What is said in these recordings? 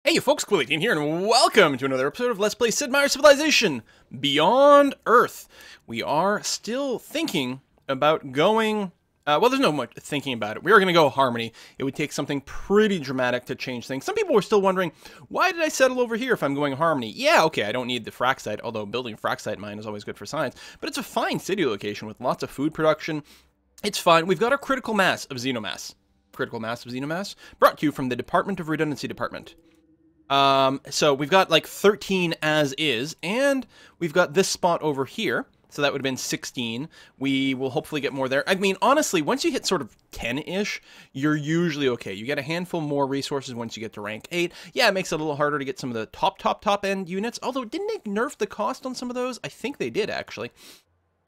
Hey you folks, Quilly18 here, and welcome to another episode of Let's Play Sid Meier's Civilization Beyond Earth. We are still thinking about going... well, there's no much thinking about it. We are going to go Harmony. It would take something pretty dramatic to change things. Some people were still wondering, why did I settle over here if I'm going Harmony? Yeah, okay, I don't need the frac site, although building a frac site mine is always good for science. But it's a fine city location with lots of food production. It's fine. We've got our critical mass of xenomass. Critical mass of xenomass, brought to you from the Department of Redundancy Department. So we've got like 13 as is, and we've got this spot over here, so that would have been 16. We will hopefully get more there. I mean, honestly, once you hit sort of 10-ish, you're usually okay. You get a handful more resources once you get to rank 8. Yeah, it makes it a little harder to get some of the top end units, although didn't they nerf the cost on some of those? I think they did, actually.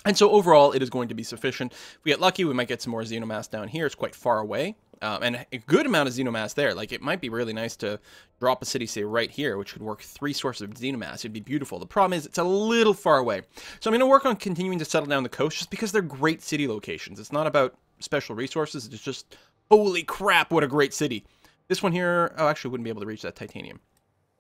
And so overall, it is going to be sufficient. If we get lucky, we might get some more xenomass down here. It's quite far away. And a good amount of xenomass there. Like, it might be really nice to drop a city, say, right here, which could work 3 sources of xenomass. It'd be beautiful. The problem is it's a little far away. So I'm going to work on continuing to settle down the coast just because they're great city locations. It's not about special resources. It's just, holy crap, what a great city. This one here, oh, actually, wouldn't be able to reach that titanium.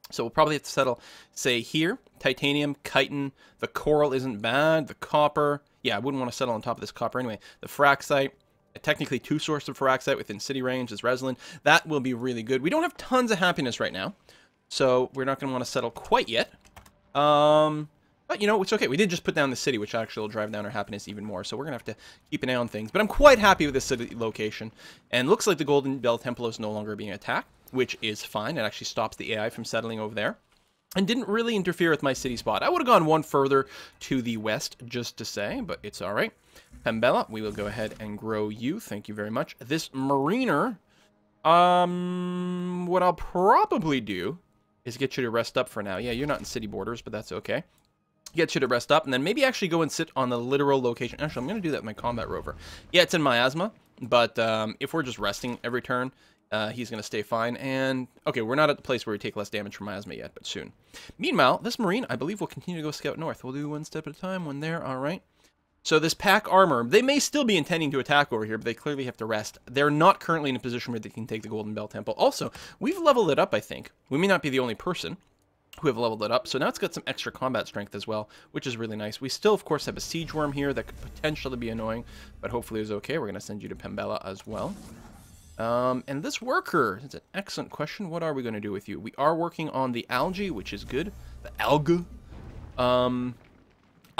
So we'll probably have to settle, say, here. Titanium, chitin, the coral isn't bad, the copper. Yeah, I wouldn't want to settle on top of this copper anyway. The frac site. Technically 2 sources of frac site within city range is Reslin. That will be really good. We don't have tons of happiness right now, so we're not going to want to settle quite yet. But, you know, it's okay. We did just put down the city, which actually will drive down our happiness even more, so we're going to have to keep an eye on things. But I'm quite happy with this city location, and looks like the Golden Bell Temple is no longer being attacked, which is fine. It actually stops the AI from settling over there. And didn't really interfere with my city spot. I would have gone one further to the west, just to say, but it's all right. Pembella, we will go ahead and grow you. Thank you very much. This mariner, what I'll probably do is get you to rest up for now. Yeah, you're not in city borders, but that's okay. Get you to rest up, and then maybe actually go and sit on the literal location. Actually, I'm going to do that with my combat rover. Yeah, it's in miasma, but if we're just resting every turn, he's going to stay fine. And, okay, we're not at the place where we take less damage from miasma yet, but soon. Meanwhile, this marine, I believe, will continue to go scout north. We'll do one step at a time when they're all right. So this pack armor, they may still be intending to attack over here, but they clearly have to rest. They're not currently in a position where they can take the Golden Bell Temple. Also, we've leveled it up, I think. We may not be the only person who have leveled it up. So now it's got some extra combat strength as well, which is really nice. We still, of course, have a siege worm here that could potentially be annoying, but hopefully it's okay. We're going to send you to Pembella as well. And this worker, it's an excellent question. What are we going to do with you? We are working on the algae, which is good. The algae.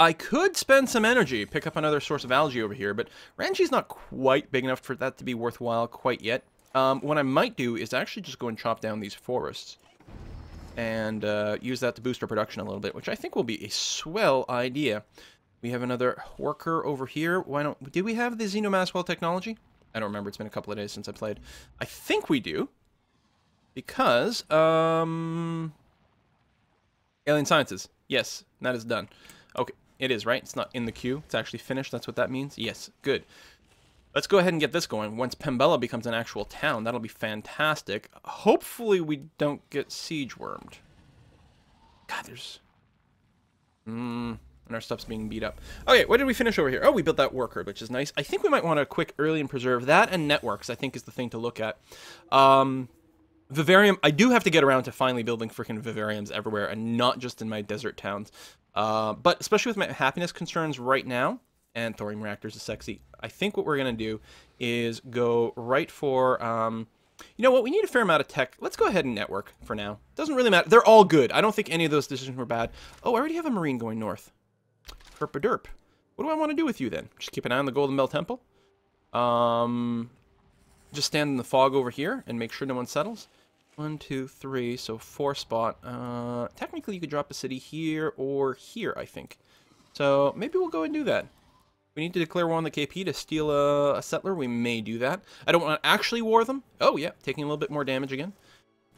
I could spend some energy, pick up another source of algae over here, but Ranji's not quite big enough for that to be worthwhile quite yet. What I might do is actually just go and chop down these forests and use that to boost our production a little bit, which I think will be a swell idea. We have another worker over here. Why don't... Did we have the Xenomass Well technology? I don't remember. It's been a couple of days since I played. I think we do. Because, Alien Sciences. Yes, that is done. Okay, it is, right? It's not in the queue. It's actually finished. That's what that means. Yes, good. Let's go ahead and get this going. Once Pembella becomes an actual town, that'll be fantastic. Hopefully we don't get siege wormed. God, there's... and our stuff's being beat up. Okay, what did we finish over here? Oh, we built that worker, which is nice. I think we might want to quick early and preserve that, and networks, I think, is the thing to look at. Vivarium, I do have to get around to finally building freaking vivariums everywhere, and not just in my desert towns. But especially with my happiness concerns right now, and thorium reactors is sexy, I think what we're going to do is go right for... you know what? We need a fair amount of tech. Let's go ahead and network for now. Doesn't really matter. They're all good. I don't think any of those decisions were bad. Oh, I already have a marine going north. Herpaderp. What do I want to do with you then? Just keep an eye on the Golden Bell Temple? Just stand in the fog over here and make sure no one settles. 1, 2, 3, so 4 spot. Technically, you could drop a city here or here, I think. So maybe we'll go and do that. We need to declare war on the KP to steal a settler. We may do that. I don't want to actually war them. Oh, yeah, taking a little bit more damage again.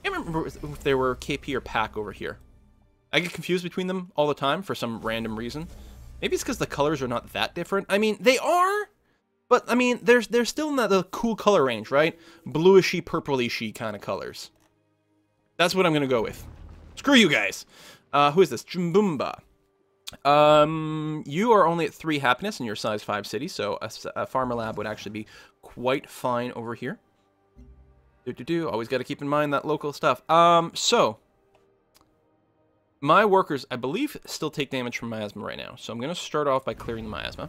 I can't remember if they were KP or PAC over here. I get confused between them all the time for some random reason. Maybe it's because the colors are not that different. I mean, they are, but I mean, they're still in the cool color range, right? Bluishy, purpley-shy kind of colors. That's what I'm going to go with. Screw you guys. Who is this? Jumbumba. You are only at 3 happiness in your size 5 city, so a farmer lab would actually be quite fine over here. Always got to keep in mind that local stuff. So my workers, I believe, still take damage from miasma right now. So I'm going to start off by clearing the miasma.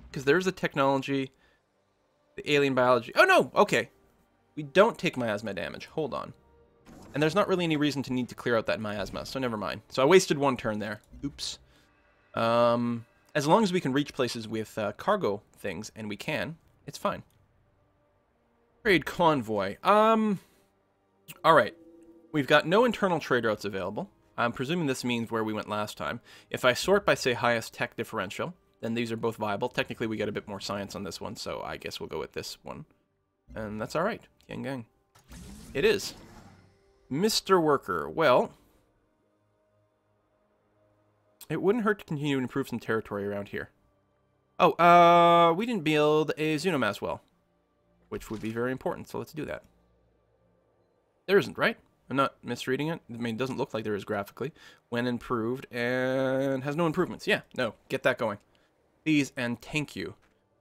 Because there's the technology, the alien biology. Oh, no! Okay. We don't take miasma damage. Hold on. And there's not really any reason to need to clear out that miasma, so never mind. So I wasted one turn there. Oops. As long as we can reach places with cargo things, and we can, it's fine. Trade convoy. Alright. We've got no internal trade routes available. I'm presuming this means where we went last time. If I sort by, say, highest tech differential, then these are both viable. Technically, we get a bit more science on this one, so I guess we'll go with this one. And that's alright. Yang gang. It is. Mr. Worker. Well, it wouldn't hurt to continue to improve some territory around here. Oh, we didn't build a xenomass well, which would be very important, so let's do that. There isn't, right? I'm not misreading it. I mean, it doesn't look like there is graphically. When improved, and has no improvements. Yeah, no, get that going. Please and thank you.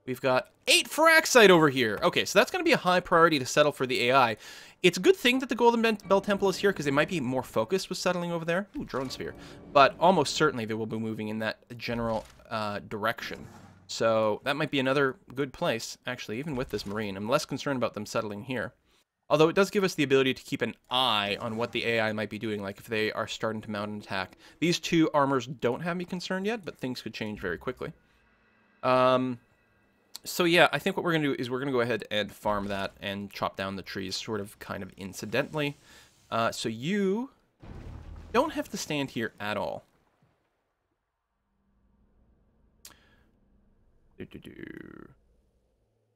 We've got 8 Faraxite over here. Okay, so that's going to be a high priority to settle for the AI. It's a good thing that the Golden Bell Temple is here, because they might be more focused with settling over there. Ooh, drone sphere. But almost certainly they will be moving in that general direction. So that might be another good place, actually, even with this marine. I'm less concerned about them settling here. Although it does give us the ability to keep an eye on what the AI might be doing, like if they are starting to mount an attack. These 2 armors don't have me concerned yet, but things could change very quickly. So yeah, I think what we're going to do is we're going to go ahead and farm that and chop down the trees sort of kind of incidentally. So you don't have to stand here at all.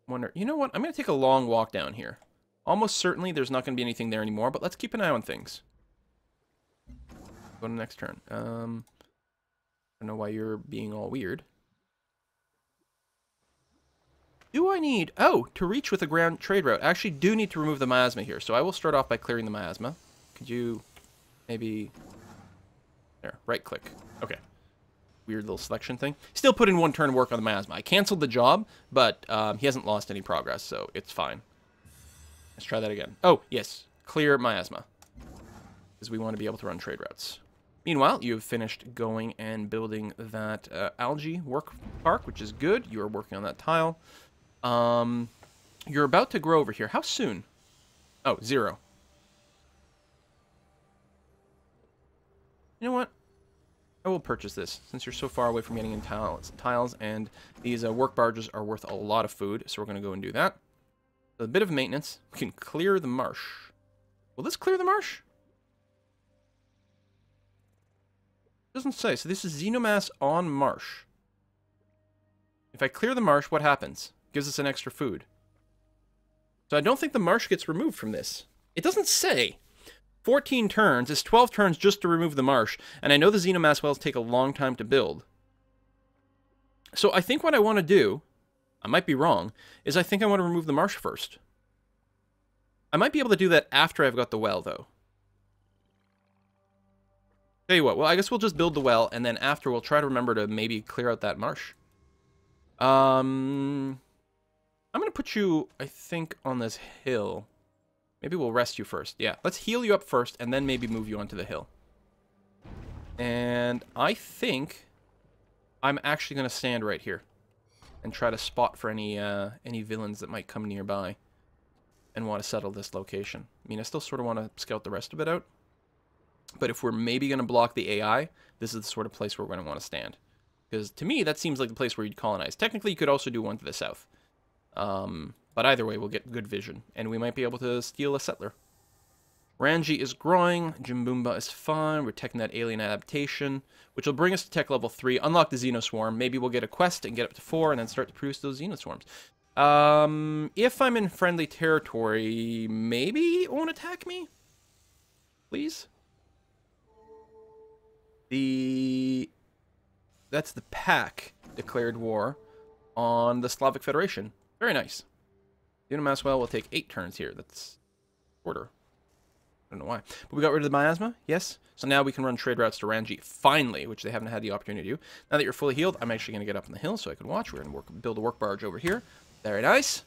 Wonder, you know what? I'm going to take a long walk down here. Almost certainly there's not going to be anything there anymore, but let's keep an eye on things. Go to the next turn. I don't know why you're being all weird. Do I need... Oh, to reach with a ground trade route. I actually do need to remove the miasma here, so I will start off by clearing the miasma. Could you maybe... There, right-click. Okay. Weird little selection thing. Still put in 1 turn of work on the miasma. I canceled the job, but he hasn't lost any progress, so it's fine. Let's try that again. Oh, yes. Clear miasma. Because we want to be able to run trade routes. Meanwhile, you have finished going and building that algae work park, which is good. You are working on that tile. You're about to grow over here. How soon? Oh, 0. You know what? I will purchase this, since you're so far away from getting in tiles, and these work barges are worth a lot of food, so we're going to go and do that. So a bit of maintenance. We can clear the marsh. Will this clear the marsh? Doesn't say. So this is xenomass on marsh. If I clear the marsh, what happens? Gives us an extra food. So I don't think the marsh gets removed from this. It doesn't say. 14 turns is 12 turns just to remove the marsh, and I know the xenomass wells take a long time to build. So I think what I want to do, I might be wrong, is I think I want to remove the marsh first. I might be able to do that after I've got the well, though. Tell you what, well, I guess we'll just build the well, and then after we'll try to remember to maybe clear out that marsh. I'm going to put you, I think, on this hill. Maybe we'll rest you first. Yeah, let's heal you up first, and then maybe move you onto the hill. And I think I'm actually going to stand right here and try to spot for any villains that might come nearby and want to settle this location. I mean, I still sort of want to scout the rest of it out. But if we're maybe going to block the AI, this is the sort of place where we're going to want to stand. Because to me, that seems like the place where you'd colonize. Technically, you could also do one to the south. But either way, we'll get good vision. And we might be able to steal a settler. Ranji is growing. Jimboomba is fine. We're teching that alien adaptation, which will bring us to tech level 3. Unlock the Xenoswarm. Maybe we'll get a quest and get up to 4 and then start to produce those Xenoswarms. If I'm in friendly territory, maybe it won't attack me? Please? That's the pack declared war on the Slavic Federation. Very nice. Xenomass well will take 8 turns here. That's shorter. I don't know why. But we got rid of the miasma, yes. So now we can run trade routes to Ranji, finally, which they haven't had the opportunity to do. Now that you're fully healed, I'm actually going to get up on the hill so I can watch. We're going to build a work barge over here. Very nice.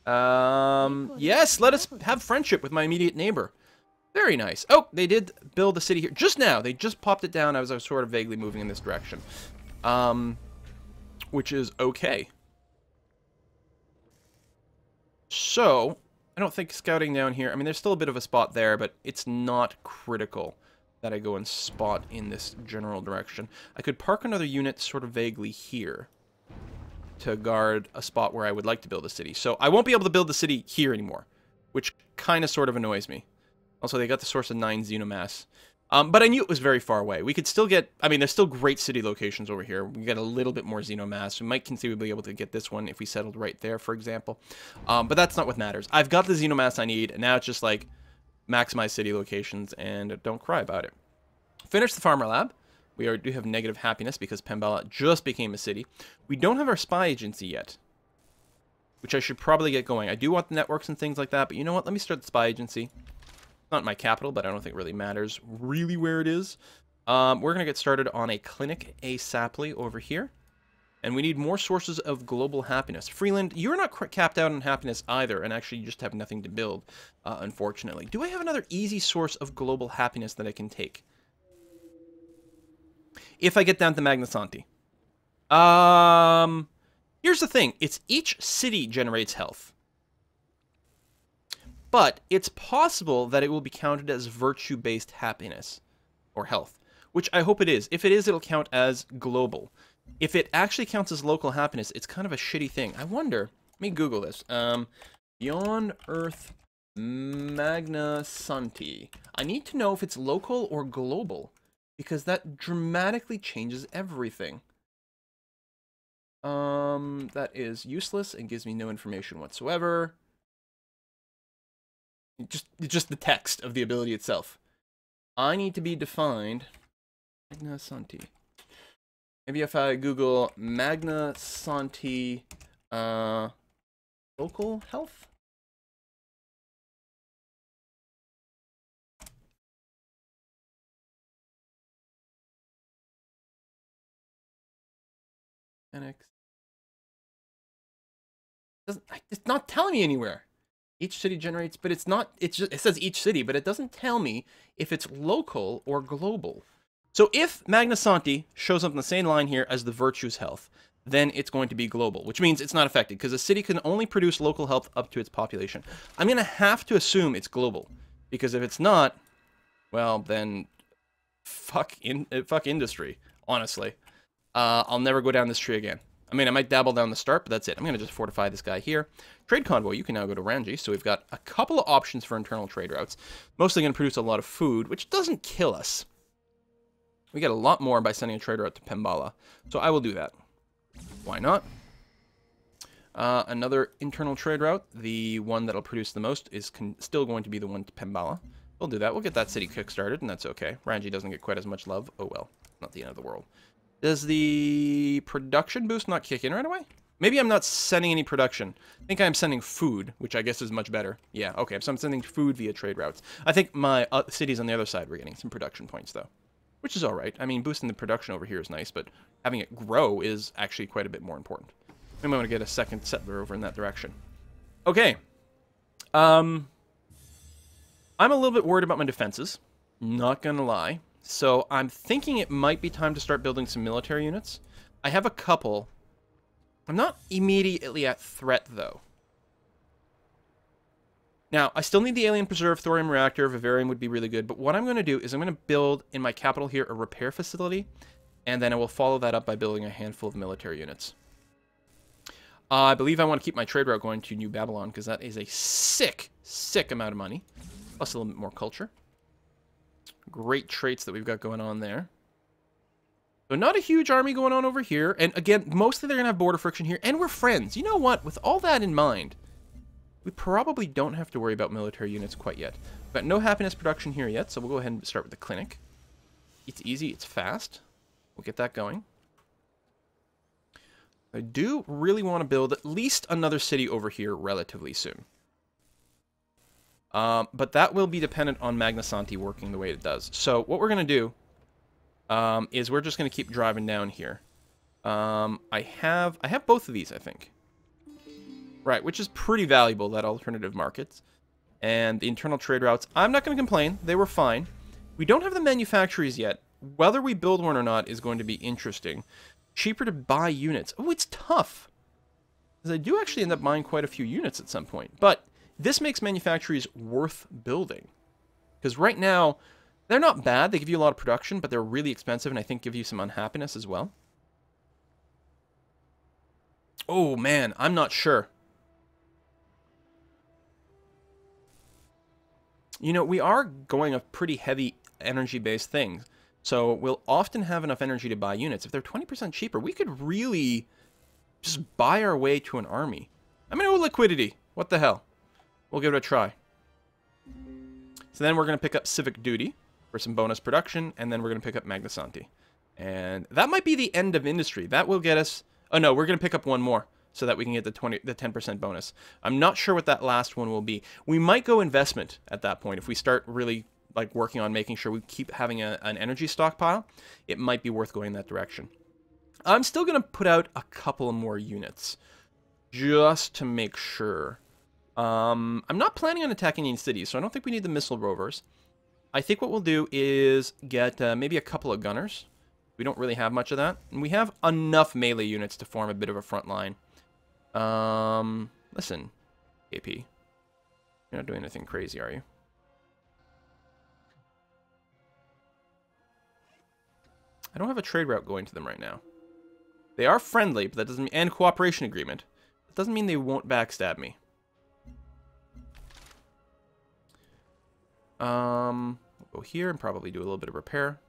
Yes, let us have friendship with my immediate neighbor. Very nice. Oh, they did build a city here just now. They just popped it down as I was sort of vaguely moving in this direction. Which is okay. So, I don't think scouting down here... I mean, there's still a bit of a spot there, but it's not critical that I go and spot in this general direction. I could park another unit sort of vaguely here to guard a spot where I would like to build a city. So, I won't be able to build the city here anymore, which kind of sort of annoys me. Also, they got the source of 9 xenomass. But I knew it was very far away. We could still get... I mean, there's still great city locations over here. We get a little bit more xenomass. We might conceivably be able to get this one if we settled right there, for example. But that's not what matters. I've got the xenomass I need, and now it's just like maximize city locations and don't cry about it. Finish the farmer lab. We do have negative happiness because Pembala just became a city. We don't have our spy agency yet, which I should probably get going. I do want the networks and things like that, but you know what? Let me start the spy agency. Not my capital, but I don't think it really matters really where it is. We're going to get started on a clinic ASAPly over here. And we need more sources of global happiness. Freeland, you're not capped out on happiness either, and actually you just have nothing to build, unfortunately. Do I have another easy source of global happiness that I can take? If I get down to Magnasanti. Here's the thing. It's each city generates health. But it's possible that it will be counted as virtue-based happiness or health, which I hope it is. If it is, it'll count as global. If it actually counts as local happiness, it's kind of a shitty thing. I wonder. Let me Google this. Beyond Earth Magnasanti. I need to know if it's local or global, because that dramatically changes everything. That is useless and gives me no information whatsoever. Just the text of the ability itself. I need to be defined. Magnasanti. Maybe if I Google Magnasanti local health. Annex. It's not telling me anywhere. Each city generates, but it's not, it says each city, but it doesn't tell me if it's local or global. So if Magnasanti shows up in the same line here as the virtues health, then it's going to be global, which means it's not affected, because a city can only produce local health up to its population. I'm going to have to assume it's global, because if it's not, well, then fuck industry, honestly. I'll never go down this tree again. I mean, I might dabble down the start, but that's it. I'm going to just fortify this guy here. Trade convoy, you can now go to Ranji, so we've got a couple of options for internal trade routes. Mostly going to produce a lot of food, which doesn't kill us. We get a lot more by sending a trade route to Pembala, so I will do that. Why not? Another internal trade route, the one that'll produce the most, is still going to be the one to Pembala. We'll do that. We'll get that city kick-started, and that's okay. Ranji doesn't get quite as much love. Oh well, not the end of the world. Does the production boost not kick in right away? Maybe I'm not sending any production. I think I'm sending food, which I guess is much better. Yeah, okay, so I'm sending food via trade routes. I think my cities on the other side were getting some production points, though, which is all right. I mean, boosting the production over here is nice, but having it grow is actually quite a bit more important. I might want to get a second settler over in that direction. Okay. I'm a little bit worried about my defenses. Not gonna lie. So I'm thinking it might be time to start building some military units. I have a couple. I'm not immediately at threat, though. Now, I still need the Alien Preserve Thorium Reactor. Vivarium would be really good. But what I'm going to do is I'm going to build, in my capital here, a repair facility. And then I will follow that up by building a handful of military units. I believe I want to keep my trade route going to New Babylon, because that is a sick, sick amount of money. Plus a little bit more culture. Great traits that we've got going on there. So not a huge army going on over here. And again, mostly they're going to have border friction here. And we're friends. You know what? With all that in mind, we probably don't have to worry about military units quite yet. We've got no happiness production here yet, so we'll go ahead and start with the clinic. It's easy. It's fast. We'll get that going. I do really want to build at least another city over here relatively soon. But that will be dependent on Magnasanti working the way it does. So what we're going to do is we're just going to keep driving down here. I have both of these, I think. Right, which is pretty valuable, that alternative markets. And the internal trade routes, I'm not going to complain. They were fine. We don't have the manufactories yet. Whether we build one or not is going to be interesting. Cheaper to buy units. Oh, it's tough. Because I do actually end up buying quite a few units at some point. But this makes manufactories worth building. Because right now, they're not bad. They give you a lot of production, but they're really expensive and I think give you some unhappiness as well. Oh, man, I'm not sure. You know, we are going a pretty heavy energy-based thing. So we'll often have enough energy to buy units. If they're 20% cheaper, we could really just buy our way to an army. I mean, oh, liquidity. What the hell? We'll give it a try. So then we're going to pick up Civic Duty for some bonus production, and then we're going to pick up Magnasanti. And that might be the end of industry. That will get us... Oh, no, we're going to pick up one more so that we can get the 10% bonus. I'm not sure what that last one will be. We might go investment at that point. If we start really like working on making sure we keep having an energy stockpile, it might be worth going that direction. I'm still going to put out a couple more units just to make sure. I'm not planning on attacking any cities, so I don't think we need the missile rovers. I think what we'll do is get maybe a couple of gunners. We don't really have much of that. And we have enough melee units to form a bit of a front line. Listen, AP. You're not doing anything crazy, are you? I don't have a trade route going to them right now. They are friendly, but that doesn't mean... And cooperation agreement. That doesn't mean they won't backstab me. We'll go here and probably do a little bit of repair.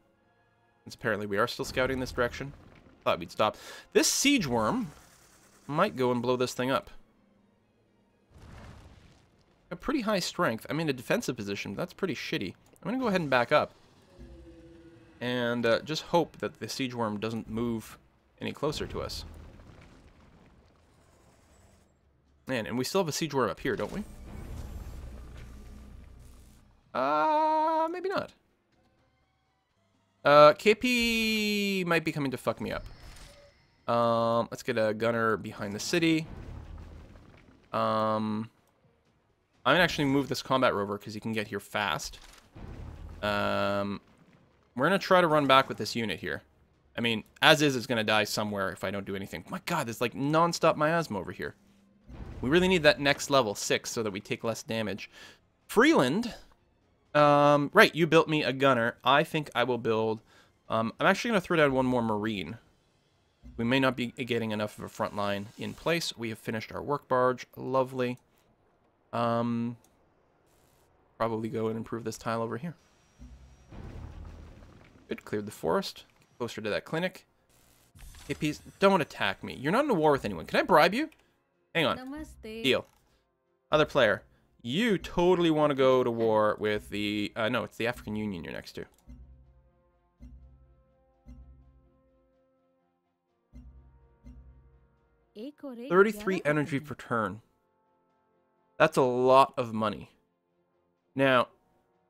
Since apparently we are still scouting this direction. Thought we'd stop. This siege worm might go and blow this thing up. A pretty high strength. I'm in a defensive position. That's pretty shitty. I'm going to go ahead and back up. And just hope that the siege worm doesn't move any closer to us. Man, and we still have a siege worm up here, don't we? Maybe not. KP might be coming to fuck me up. Let's get a gunner behind the city. I'm gonna actually move this combat rover because he can get here fast. We're gonna try to run back with this unit here. I mean, as is, it's gonna die somewhere if I don't do anything. My God, there's like non-stop miasma over here. We really need that next level 6 so that we take less damage. Freeland. Right, you built me a gunner. I think I will build... I'm actually going to throw down one more marine. We may not be getting enough of a front line in place. We have finished our work barge. Lovely. Probably go and improve this tile over here. Good, cleared the forest. Get closer to that clinic. Hippies, don't attack me. You're not in a war with anyone. Can I bribe you? Hang on. Namaste. Deal. Other player. You totally want to go to war with the... no, it's the African Union you're next to. एक और एक 33 energy per turn. That's a lot of money. Now,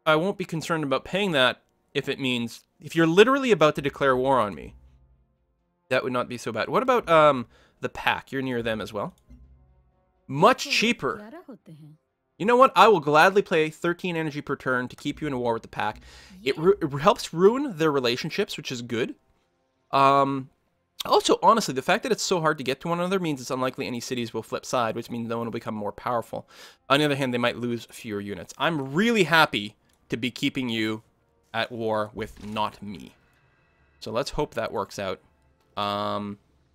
I won't be concerned about paying that if it means... If you're literally about to declare war on me, that would not be so bad. What about the pack? You're near them as well. Much cheaper. You know what? I will gladly pay 13 energy per turn to keep you in a war with the pack. It helps ruin their relationships, which is good. Also, honestly, the fact that it's so hard to get to one another means it's unlikely any cities will flip side, which means no one will become more powerful. On the other hand, they might lose fewer units. I'm really happy to be keeping you at war with not me. So let's hope that works out.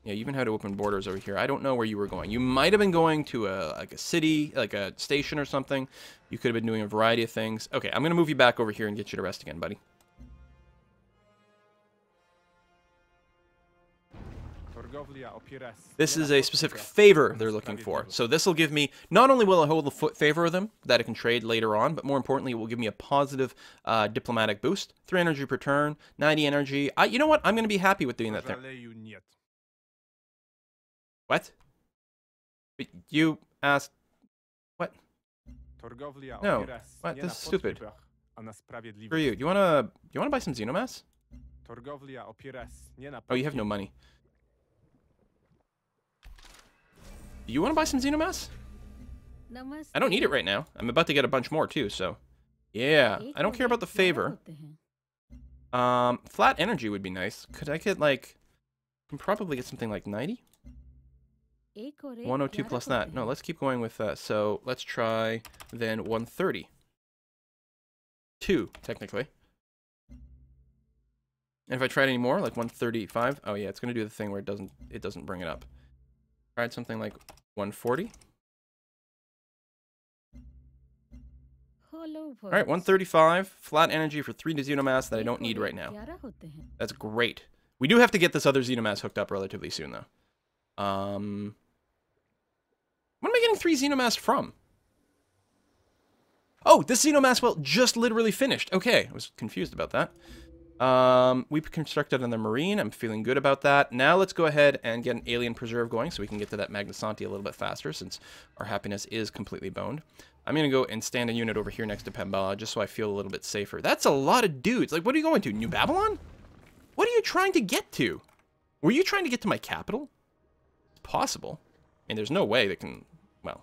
Yeah, you even had to open borders over here. I don't know where you were going. You might have been going to like a city, like a station or something. You could have been doing a variety of things. Okay, I'm going to move you back over here and get you to rest again, buddy. This is a specific favor they're looking for. So this will give me, not only will I hold the favor of them, that I can trade later on, but more importantly, it will give me a positive diplomatic boost. 3 energy per turn, 90 energy. You know what? I'm going to be happy with doing that there. What? But you asked... What? No. What? This is stupid. For you. Do you wanna buy some Xenomass? Oh, you have no money. Do you want to buy some Xenomass? I don't need it right now. I'm about to get a bunch more too, so. Yeah, I don't care about the favor. Flat energy would be nice. Could I get like, I can probably get something like 90? 102 plus that. No, let's keep going with that. So let's try then 130. 2, technically. And if I tried any more, like 135, oh yeah, it's gonna do the thing where it doesn't bring it up. Tried something like 140. All right, 135, flat energy for 3 to Xenomass that I don't need right now. That's great. We do have to get this other Xenomass hooked up relatively soon, though. When am I getting 3 Xenomass from? Oh, this Xenomass well just literally finished. Okay, I was confused about that. We constructed another marine. I'm feeling good about that. Now let's go ahead and get an alien preserve going so we can get to that Magnasanti a little bit faster since our happiness is completely boned. I'm going to go and stand a unit over here next to Pembala just so I feel a little bit safer. That's a lot of dudes. Like, what are you going to? New Babylon? What are you trying to get to? Were you trying to get to my capital? It's possible. I mean, there's no way they can... Well,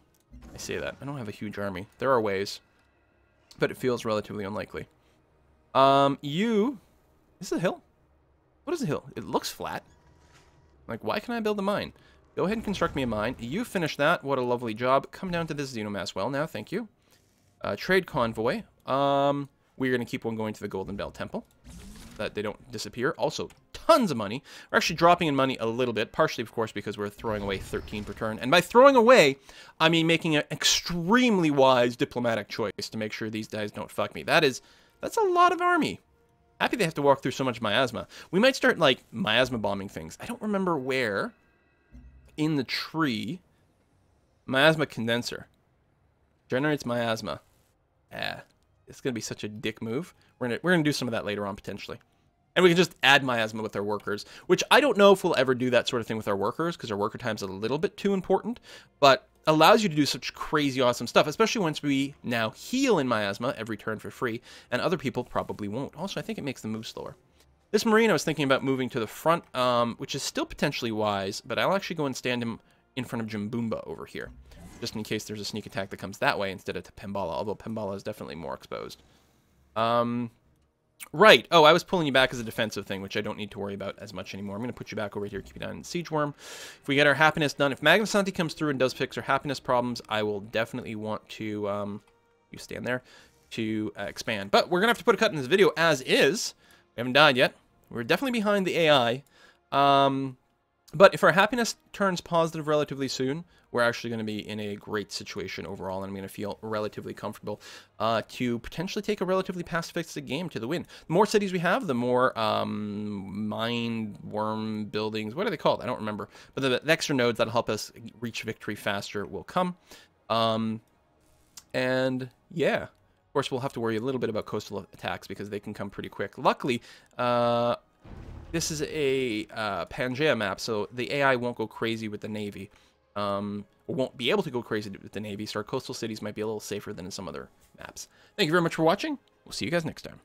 I say that. I don't have a huge army. There are ways. But it feels relatively unlikely. This is a hill? What is a hill? It looks flat. Like, why can I build a mine? Go ahead and construct me a mine. You finish that. What a lovely job. Come down to this Xenomass well now. Thank you. Trade convoy. We're going to keep one going to the Golden Bell Temple. That they don't disappear. Also, tons of money. We're actually dropping in money a little bit. Partially, of course, because we're throwing away 13 per turn. And by throwing away, I mean making an extremely wise diplomatic choice to make sure these guys don't fuck me. That's a lot of army. Happy they have to walk through so much miasma. We might start, like, miasma bombing things. I don't remember where in the tree. Miasma condenser. Generates miasma. It's going to be such a dick move. We're gonna do some of that later on, potentially. And we can just add miasma with our workers, which I don't know if we'll ever do that sort of thing with our workers, because our worker time's a little bit too important, but allows you to do such crazy awesome stuff, especially once we now heal in miasma every turn for free, and other people probably won't. Also, I think it makes them move slower. This marine I was thinking about moving to the front, which is still potentially wise, but I'll actually go and stand him in front of Jimboomba over here, just in case there's a sneak attack that comes that way instead of to Pembala, although Pembala is definitely more exposed. Right. Oh, I was pulling you back as a defensive thing, which I don't need to worry about as much anymore. I'm going to put you back over here, keep you down in Siege Worm. If we get our happiness done, if Magnasanti comes through and does fix our happiness problems, I will definitely want to, you stand there, to expand. But we're going to have to put a cut in this video as is. We haven't died yet. We're definitely behind the AI. But if our happiness turns positive relatively soon, we're actually going to be in a great situation overall, and I'm going to feel relatively comfortable to potentially take a relatively pacifistic game to the win. The more cities we have, the more mind worm buildings, what are they called? I don't remember. But the extra nodes that'll help us reach victory faster will come. And yeah, of course, we'll have to worry a little bit about coastal attacks because they can come pretty quick. Luckily, this is a Pangea map, so the AI won't go crazy with the Navy. Or won't be able to go crazy with the Navy, so our coastal cities might be a little safer than in some other maps. Thank you very much for watching. We'll see you guys next time.